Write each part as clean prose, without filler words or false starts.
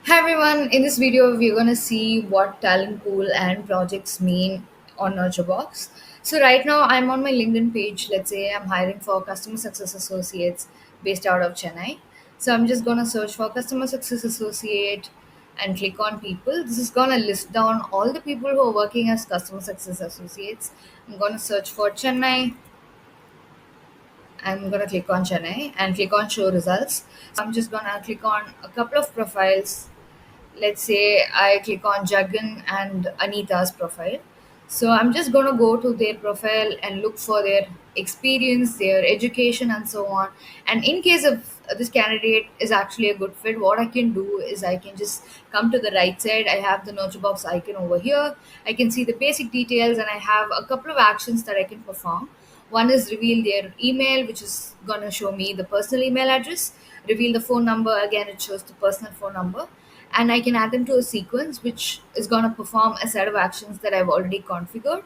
Hi everyone, in this video we're gonna see what talent pool and projects mean on NurtureBox. So right now I'm on my LinkedIn page. Let's say I'm hiring for customer success associates based out of Chennai. So I'm just gonna search for customer success associate and click on people. This is gonna list down all the people who are working as customer success associates. I'm gonna search for Chennai. I'm gonna click on Chennai and click on show results. So I'm just gonna click on a couple of profiles. Let's say I click on Jagan and Anita's profile. So I'm just going to go to their profile and look for their experience, their education, and so on. And in case of this candidate is actually a good fit, what I can do is I can just come to the right side. I have the nurture box icon over here. I can see the basic details, and I have a couple of actions that I can perform. One is reveal their email, which is going to show me the personal email address. Reveal the phone number, again, it shows the personal phone number, and I can add them to a sequence which is going to perform a set of actions that I've already configured,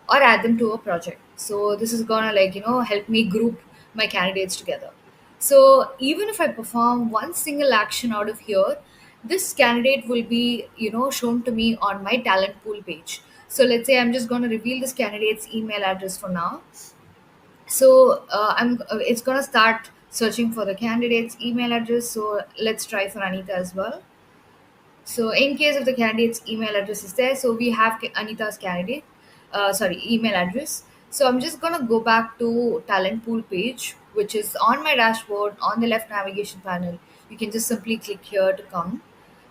or add them to a project. So this is going to help me group my candidates together. So even if I perform one single action out of here, this candidate will be shown to me on my talent pool page. So let's say I'm just going to reveal this candidate's email address for now. So it's going to start searching for the candidate's email address. So let's try for Anita as well. So in case of the candidate's email address is there, so we have Anita's email address. So I'm just gonna go back to talent pool page, which is on my dashboard on the left navigation panel. You can just simply click here to come.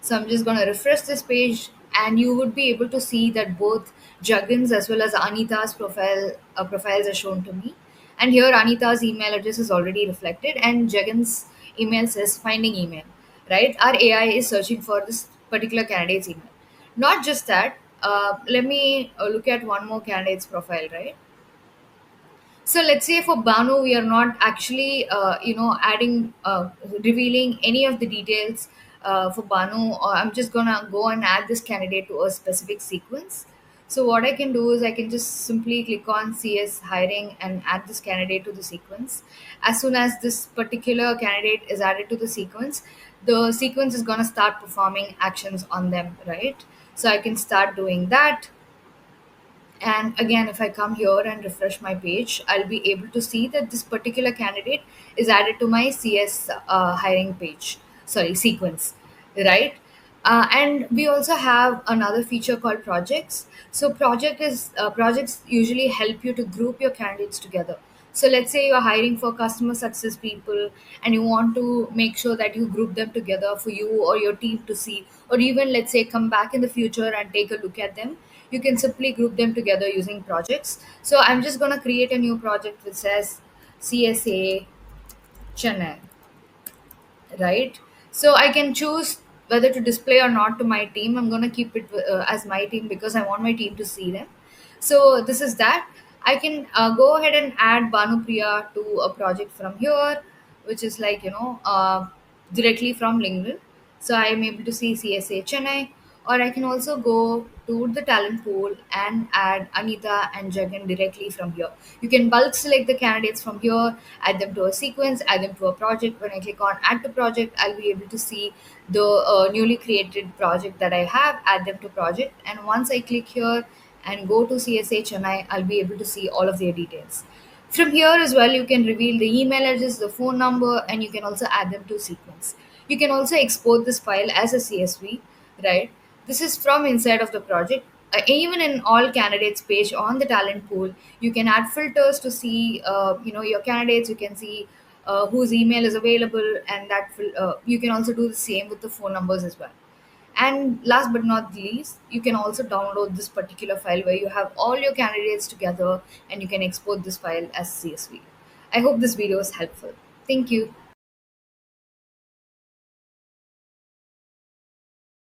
So I'm just gonna refresh this page, and you would be able to see that both Jagan's as well as Anita's profiles are shown to me. And here Anita's email address is already reflected, and Jagan's email says finding email. Right, our AI is searching for this particular candidate's email. Not just that, let me look at one more candidate's profile, right? So let's say for Banu, we are not actually, revealing any of the details for Banu, or I'm just gonna go and add this candidate to a specific sequence. So what I can do is I can just simply click on CS hiring and add this candidate to the sequence. As soon as this particular candidate is added to the sequence is gonna start performing actions on them, right? So I can start doing that. And again, if I come here and refresh my page, I'll be able to see that this particular candidate is added to my CS hiring page, sorry, sequence, right? And we also have another feature called projects. So projects usually help you to group your candidates together. So let's say you're hiring for customer success people, and you want to make sure that you group them together for you or your team to see, or even let's say come back in the future and take a look at them. You can simply group them together using projects. So I'm just going to create a new project which says CSA Chennai, right? So I can choose whether to display or not to my team. I'm going to keep it as my team because I want my team to see them. So this is that. I can go ahead and add Banu Priya to a project from here, which is directly from LinkedIn. So I am able to see CSA Chennai, or I can also go to the talent pool and add Anita and Jagan directly from here. You can bulk select the candidates from here, add them to a sequence, add them to a project. When I click on add to project, I'll be able to see the newly created project that I have, add them to project. And once I click here and go to CSA Chennai, I'll be able to see all of their details. From here as well, you can reveal the email address, the phone number, and you can also add them to sequence. You can also export this file as a CSV, right? This is from inside of the project. Even in all candidates page on the talent pool, you can add filters to see, your candidates. You can see whose email is available, and you can also do the same with the phone numbers as well. And last but not least, you can also download this particular file where you have all your candidates together, and you can export this file as CSV. I hope this video is helpful. Thank you.